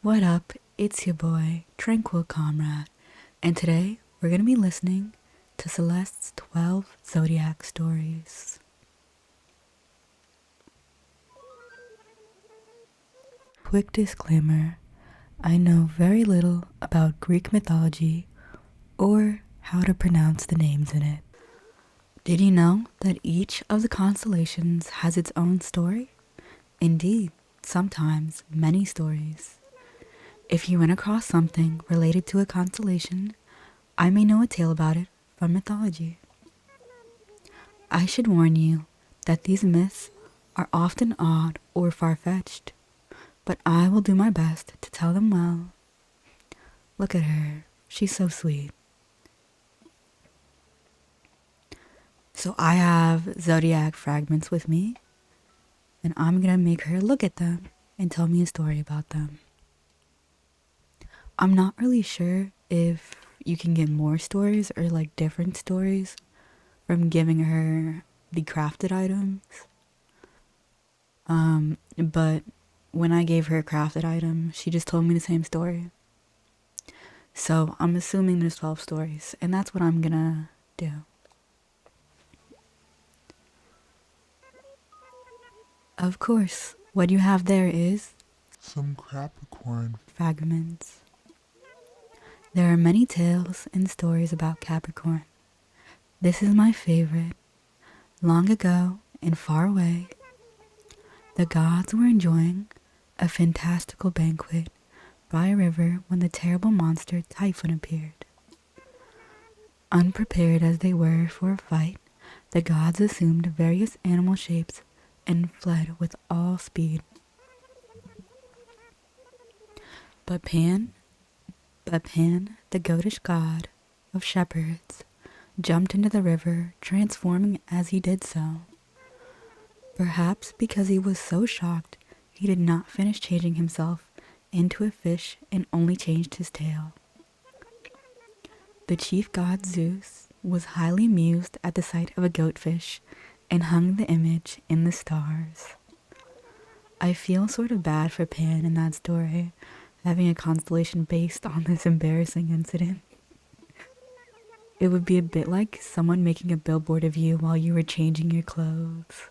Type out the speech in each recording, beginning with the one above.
What up? It's your boy, Tranquil Comrade, and today we're going to be listening to Celeste's 12 Zodiac stories. Quick disclaimer, I know very little about Greek mythology or how to pronounce the names in it. Did you know that each of the constellations has its own story? Indeed, sometimes many stories. If you run across something related to a constellation, I may know a tale about it from mythology. I should warn you that these myths are often odd or far-fetched, but I will do my best to tell them well. Look at her, she's so sweet. So I have Zodiac Fragments with me, and I'm gonna make her look at them and tell me a story about them. I'm not really sure if you can get more stories or like different stories from giving her the crafted items. But when I gave her a crafted item, she just told me the same story. So I'm assuming there's 12 stories, and that's what I'm gonna do. Of course, what you have there is some Capricorn fragments. There are many tales and stories about Capricorn. This is my favorite. Long ago and far away, the gods were enjoying a fantastical banquet by a river when the terrible monster Typhon appeared. Unprepared as they were for a fight, the gods assumed various animal shapes and fled with all speed. But Pan, the goatish god of shepherds, jumped into the river, transforming as he did so. Perhaps because he was so shocked, he did not finish changing himself into a fish and only changed his tail. The chief god Zeus was highly amused at the sight of a goatfish and hung the image in the stars. I feel sort of bad for Pan in that story, having a constellation based on this embarrassing incident. It would be a bit like someone making a billboard of you while you were changing your clothes.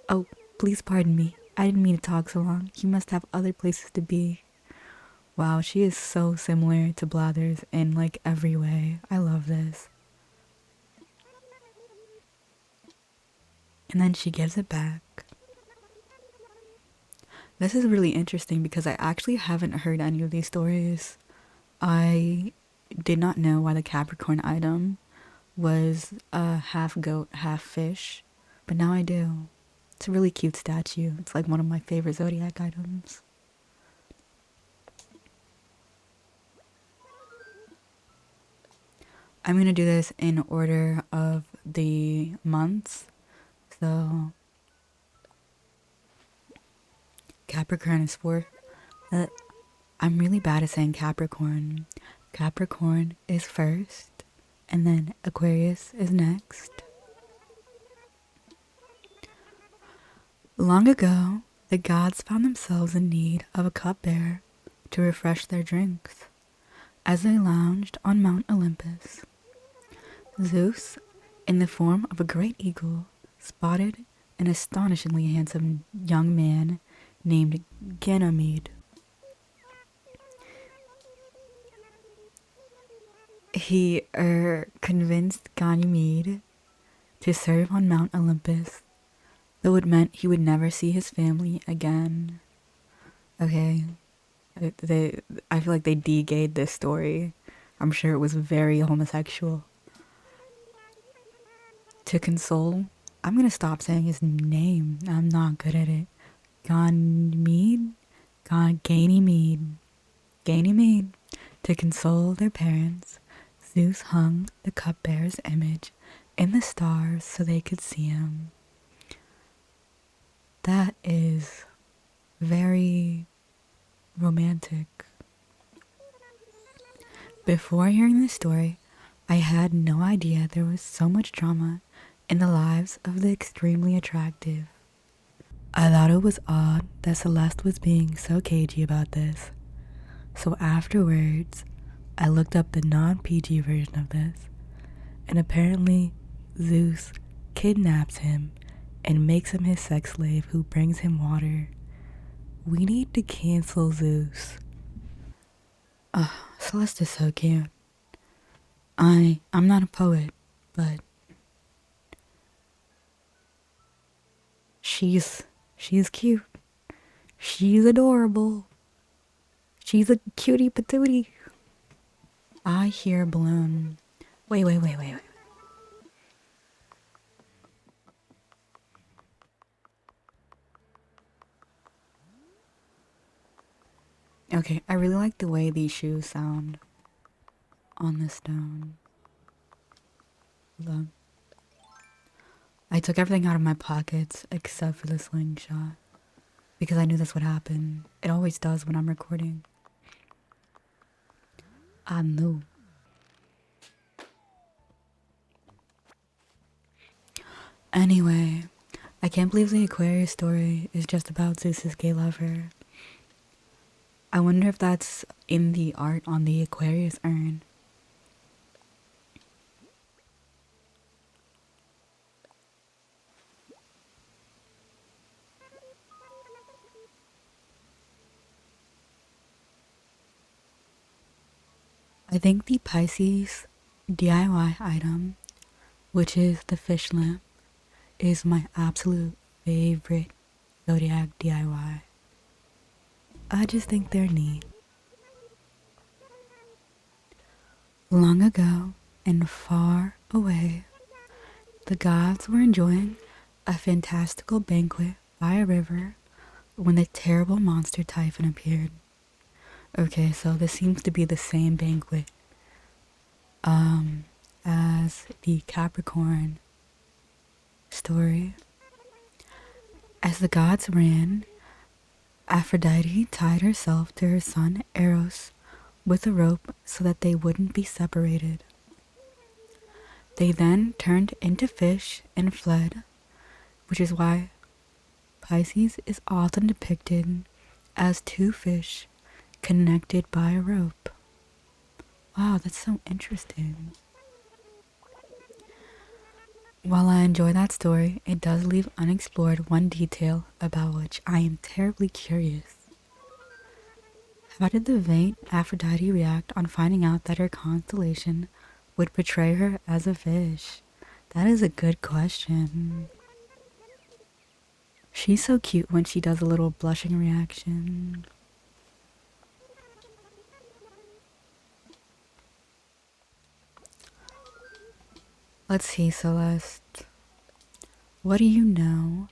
Oh, please pardon me. I didn't mean to talk so long. You must have other places to be. Wow, she is so similar to Blathers in like every way. I love this. And then she gives it back. This is really interesting because I actually haven't heard any of these stories. I did not know why the Capricorn item was half goat, half fish, but now I do. It's a really cute statue. It's like one of my favorite Zodiac items. I'm going to do this in order of the months. So Capricorn is fourth. I'm really bad at saying Capricorn. Capricorn is first, and then Aquarius is next. Long ago, the gods found themselves in need of a cupbearer to refresh their drinks. As they lounged on Mount Olympus, Zeus, in the form of a great eagle, spotted an astonishingly handsome young man named Ganymede. He convinced Ganymede to serve on Mount Olympus, though it meant he would never see his family again. Okay, I feel like they de-gayed this story. I'm sure it was very homosexual. To console, I'm gonna stop saying his name. I'm not good at it. Ganymede. To console their parents, Zeus hung the cupbearer's image in the stars so they could see him. That is very romantic. Before hearing this story, I had no idea there was so much drama in the lives of the extremely attractive. I thought it was odd that Celeste was being so cagey about this, so afterwards, I looked up the non-PG version of this, and apparently, Zeus kidnaps him and makes him his sex slave who brings him water. We need to cancel Zeus. Celeste is so cute. I'm not a poet, but she's cute. She's adorable. She's a cutie patootie. I hear a balloon. Wait. Okay, I really like the way these shoes sound on the stone. Look. I took everything out of my pockets except for the slingshot because I knew this would happen. It always does when I'm recording. I knew. Anyway, I can't believe the Aquarius story is just about Zeus's gay lover. I wonder if that's in the art on the Aquarius urn. I think the Pisces DIY item, which is the fish lamp, is my absolute favorite Zodiac DIY. I just think they're neat. Long ago and far away, the gods were enjoying a fantastical banquet by a river when the terrible monster Typhon appeared. Okay, so this seems to be the same banquet as the Capricorn story. As the gods ran, Aphrodite tied herself to her son Eros with a rope so that they wouldn't be separated. They then turned into fish and fled, which is why Pisces is often depicted as two fish connected by a rope. Wow, that's so interesting. While I enjoy that story, it does leave unexplored one detail about which I am terribly curious. How did the vain Aphrodite react on finding out that her constellation would portray her as a fish? That is a good question. She's so cute when she does a little blushing reaction. Let's see, Celeste. What do you know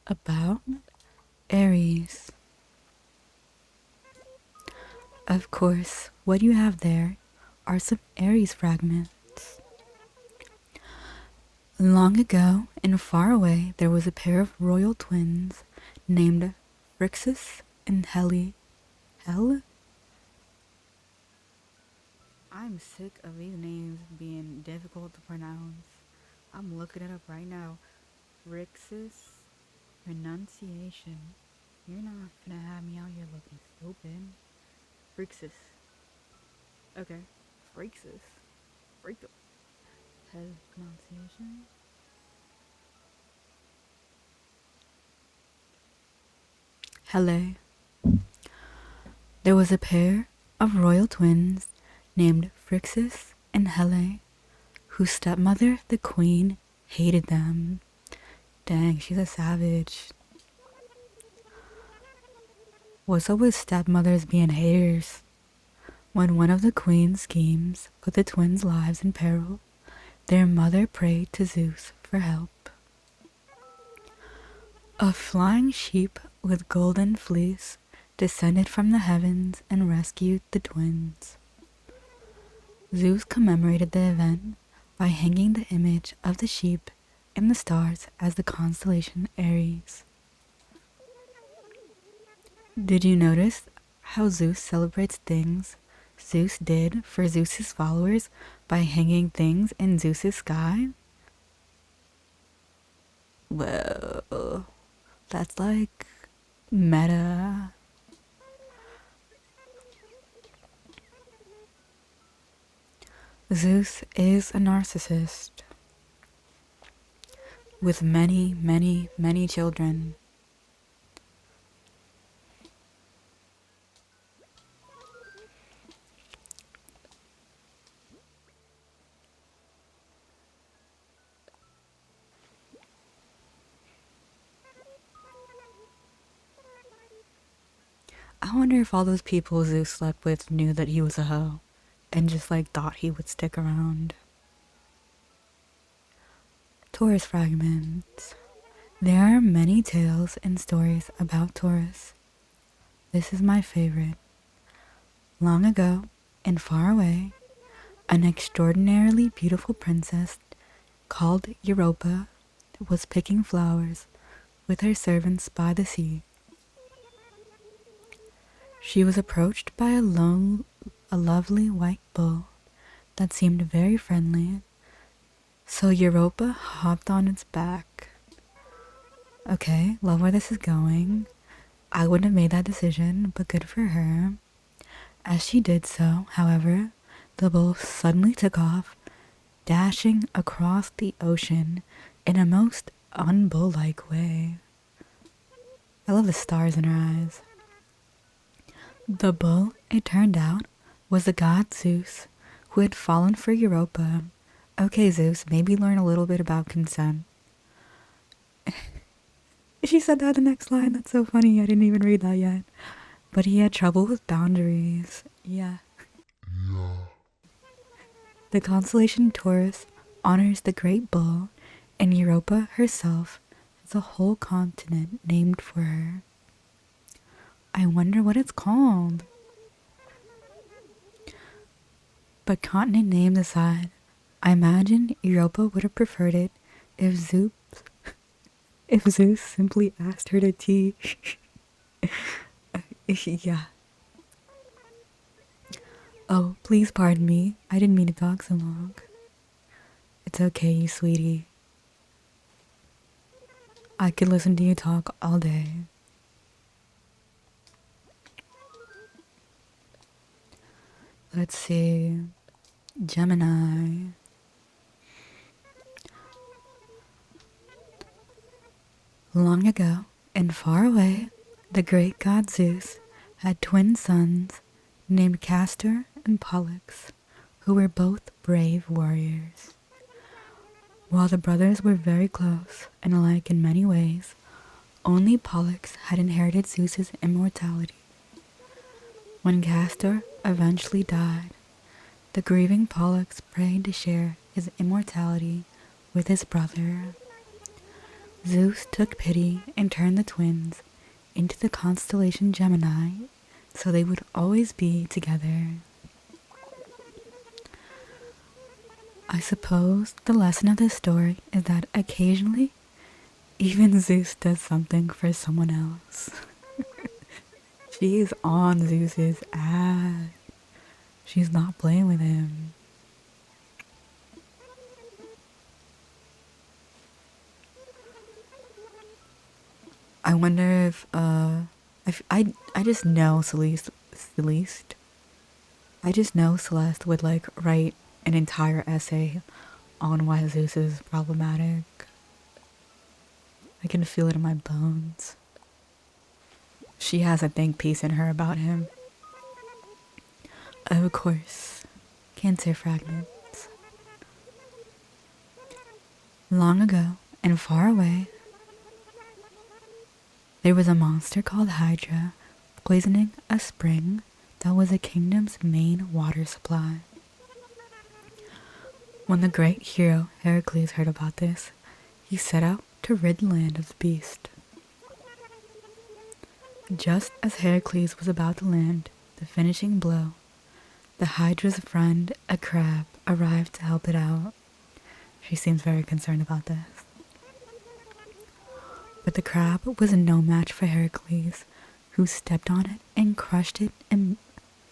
about Aries? Of course, what you have there are some Aries fragments. Long ago and far away, there was a pair of royal twins named Phrixus and Helle. Helle? I'm sick of these names being difficult to pronounce. I'm looking it up right now. Phrixus pronunciation. You're not gonna have me out here looking stupid. Phrixus. Okay. Phrixus. Phrixus. Hell pronunciation. Helle. There was a pair of royal twins named Phrixus and Helle, whose stepmother, the queen, hated them. Dang, she's a savage. What's up with stepmothers being haters? When one of the queen's schemes put the twins' lives in peril, their mother prayed to Zeus for help. A flying sheep with golden fleece descended from the heavens and rescued the twins. Zeus commemorated the event by hanging the image of the sheep in the stars as the constellation Aries. Did you notice how Zeus celebrates things Zeus did for Zeus's followers by hanging things in Zeus's sky? Well, That's like meta. Zeus is a narcissist with many, many, many children. I wonder if all those people Zeus slept with knew that he was a hoe and just like thought he would stick around. Taurus Fragments. There are many tales and stories about Taurus. This is my favorite. Long ago and far away, an extraordinarily beautiful princess called Europa was picking flowers with her servants by the sea. She was approached by a lovely white bull that seemed very friendly, so Europa hopped on its back. Okay, love where this is going. I wouldn't have made that decision, but good for her. As she did so, however, the bull suddenly took off, dashing across the ocean in a most unbull-like way. I love the stars in her eyes. The bull, it turned out, was the god Zeus, who had fallen for Europa. Okay, Zeus, maybe learn a little bit about consent. She said that in the next line. That's so funny. I didn't even read that yet. But he had trouble with boundaries. Yeah. The constellation Taurus honors the great bull, and Europa herself has a whole continent named for her. I wonder what it's called. But continent names aside, I imagine Europa would have preferred it if Zeus simply asked her to tea. Yeah. Oh, please pardon me. I didn't mean to talk so long. It's okay, you sweetie. I could listen to you talk all day. Let's see. Gemini. Long ago and far away, the great god Zeus had twin sons named Castor and Pollux, who were both brave warriors. While the brothers were very close and alike in many ways, only Pollux had inherited Zeus's immortality. When Castor eventually died, the grieving Pollux prayed to share his immortality with his brother. Zeus took pity and turned the twins into the constellation Gemini so they would always be together. I suppose the lesson of this story is that occasionally, even Zeus does something for someone else. She is on Zeus's ass. She's not playing with him. I wonder if I just know Celeste. I just know Celeste would like write an entire essay on why Zeus is problematic. I can feel it in my bones. She has a think piece in her about him. Of course, Cancer Fragments. Long ago and far away, there was a monster called Hydra poisoning a spring that was a kingdom's main water supply. When the great hero Heracles heard about this, he set out to rid the land of the beast. Just as Heracles was about to land the finishing blow, the Hydra's friend, a crab, arrived to help it out. She seems very concerned about this. But the crab was no match for Heracles, who stepped on it and crushed it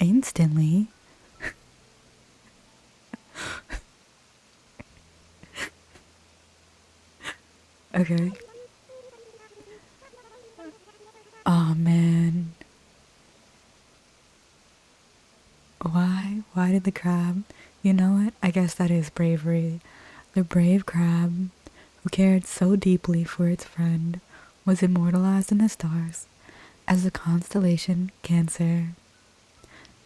instantly. Okay. Why did the crab? You know what? I guess that is bravery. The brave crab, who cared so deeply for its friend, was immortalized in the stars as the constellation Cancer.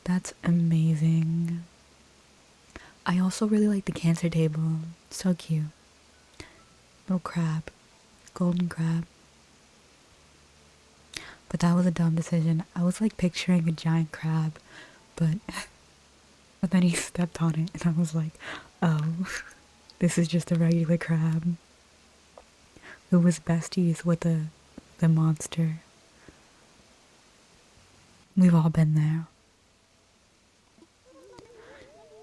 That's amazing. I also really like the Cancer table. So cute. Little crab. Golden crab. But that was a dumb decision. I was like picturing a giant crab, but but then he stepped on it and I was like, oh, this is just a regular crab who was besties with the monster. We've all been there.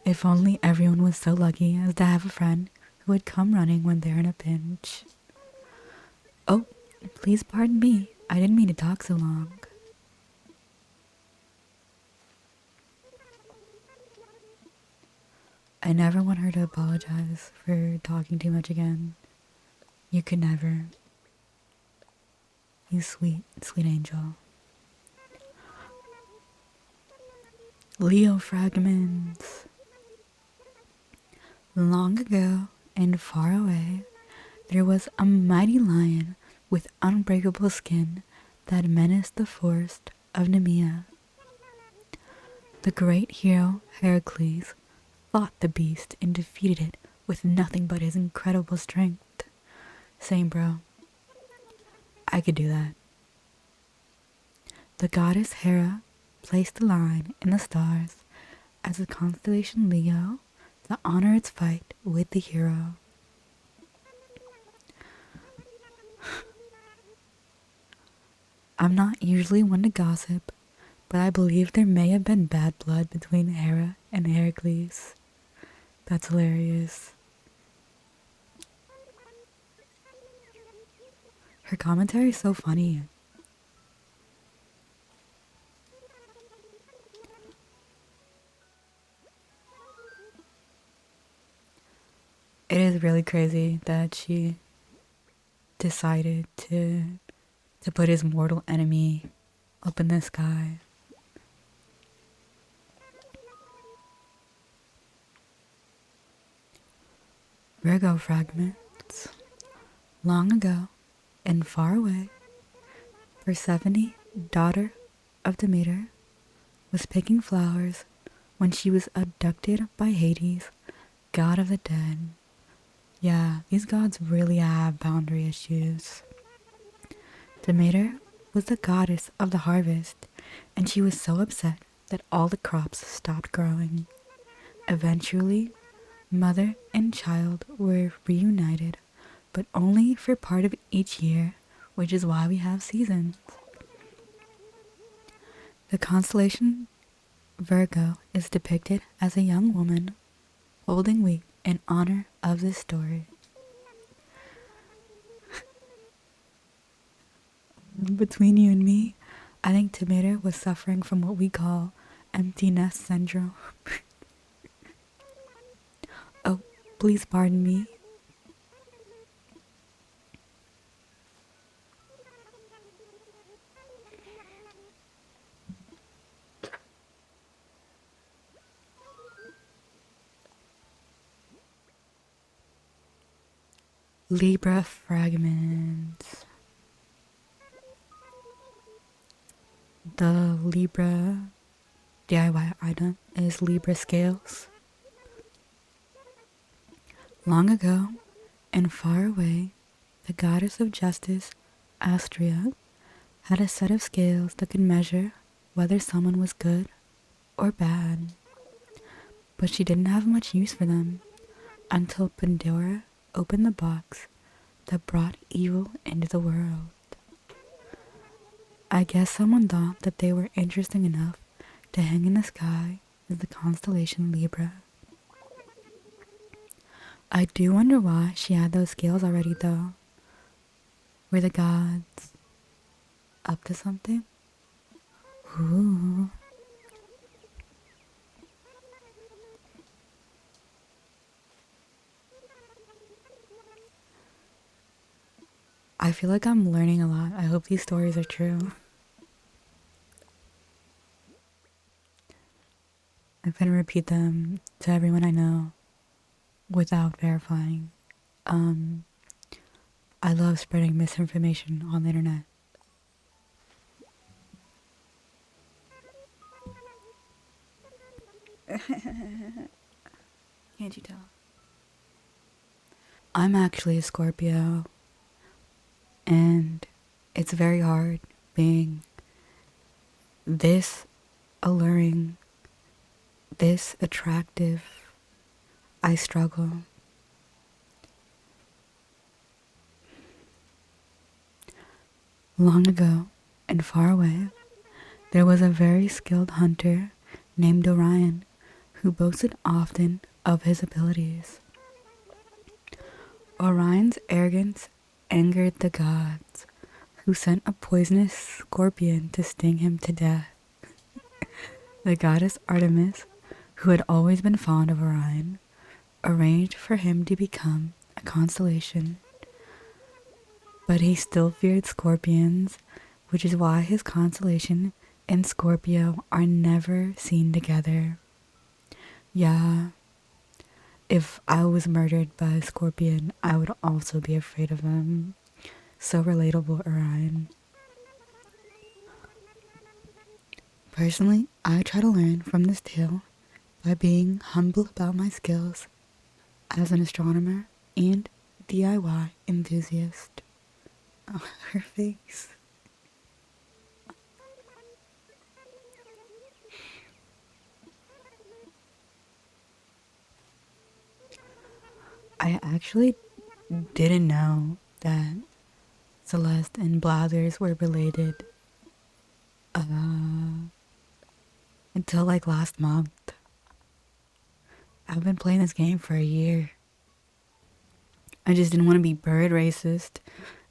If only everyone was so lucky as to have a friend who would come running when they're in a pinch. Oh, please pardon me. I didn't mean to talk so long. I never want her to apologize for talking too much again. You could never. You sweet, sweet angel. Leo Fragments. Long ago and far away, there was a mighty lion with unbreakable skin that menaced the forest of Nemea. The great hero Heracles fought the beast and defeated it with nothing but his incredible strength. Same, bro. I could do that. The goddess Hera placed the lion in the stars as the constellation Leo to honor its fight with the hero. I'm not usually one to gossip, but I believe there may have been bad blood between Hera and Heracles. That's hilarious. Her commentary is so funny. It is really crazy that she decided to put his mortal enemy up in the sky. Virgo fragments. Long ago and far away, Persephone, daughter of Demeter, was picking flowers when she was abducted by Hades, god of the dead. Yeah, these gods really have boundary issues. Demeter was the goddess of the harvest, and she was so upset that all the crops stopped growing. Eventually, mother and child were reunited, but only for part of each year, which is why we have seasons. The constellation Virgo is depicted as a young woman holding wheat in honor of this story. Between you and me, I think Demeter was suffering from what we call empty nest syndrome. Oh, please pardon me. Libra Fragments. The Libra DIY item is Libra scales. Long ago and far away, the goddess of justice, Astrea, had a set of scales that could measure whether someone was good or bad. But she didn't have much use for them until Pandora opened the box that brought evil into the world. I guess someone thought that they were interesting enough to hang in the sky as the constellation Libra. I do wonder why she had those scales already, though. Were the gods up to something? Ooh. I feel like I'm learning a lot. I hope these stories are true. I'm gonna repeat them to everyone I know without verifying. I love spreading misinformation on the internet. Can't you tell? I'm actually a Scorpio, and it's very hard being this alluring, this attractive. I struggle. Long ago and far away, there was a very skilled hunter named Orion who boasted often of his abilities. Orion's arrogance angered the gods, who sent a poisonous scorpion to sting him to death. The goddess Artemis, who had always been fond of Orion, arranged for him to become a constellation. But he still feared scorpions, which is why his constellation and Scorpio are never seen together. Yeah, if I was murdered by a scorpion, I would also be afraid of them. So relatable, Orion. Personally, I try to learn from this tale by being humble about my skills as an astronomer and DIY enthusiast. Oh, her face. I actually didn't know that Celeste and Blathers were related until like last month. I've been playing this game for a year. I just didn't want to be bird racist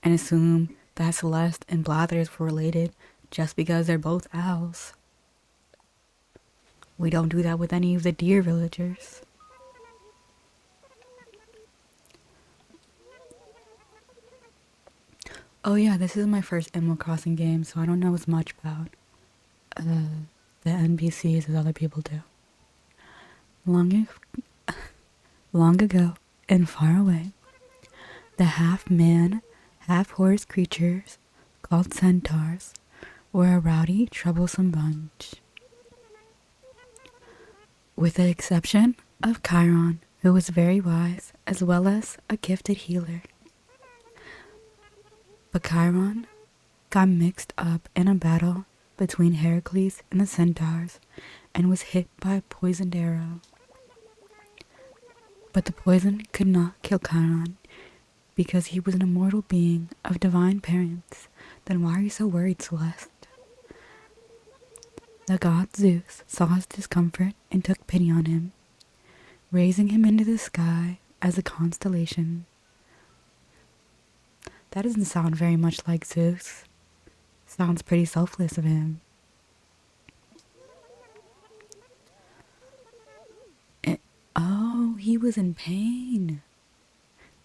and assume that Celeste and Blathers were related just because they're both owls. We don't do that with any of the deer villagers. Oh yeah, this is my first Animal Crossing game, so I don't know as much about the NPCs as other people do. Long ago and far away, the half-man, half-horse creatures called centaurs were a rowdy, troublesome bunch. With the exception of Chiron, who was very wise as well as a gifted healer. But Chiron got mixed up in a battle between Heracles and the centaurs and was hit by a poisoned arrow. But the poison could not kill Chiron because he was an immortal being of divine parents. Then why are you so worried, Celeste? The god Zeus saw his discomfort and took pity on him, raising him into the sky as a constellation. That doesn't sound very much like Zeus. Sounds pretty selfless of him. Oh, he was in pain.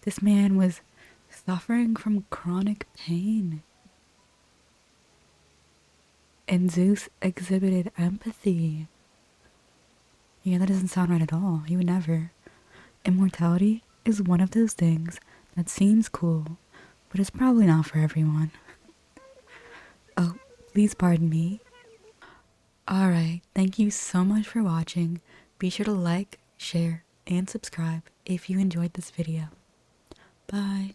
This man was suffering from chronic pain. And Zeus exhibited empathy. Yeah, that doesn't sound right at all. He would never. Immortality is one of those things that seems cool, but it's probably not for everyone. Oh, please pardon me. Alright, thank you so much for watching. Be sure to like, share, and subscribe if you enjoyed this video. Bye.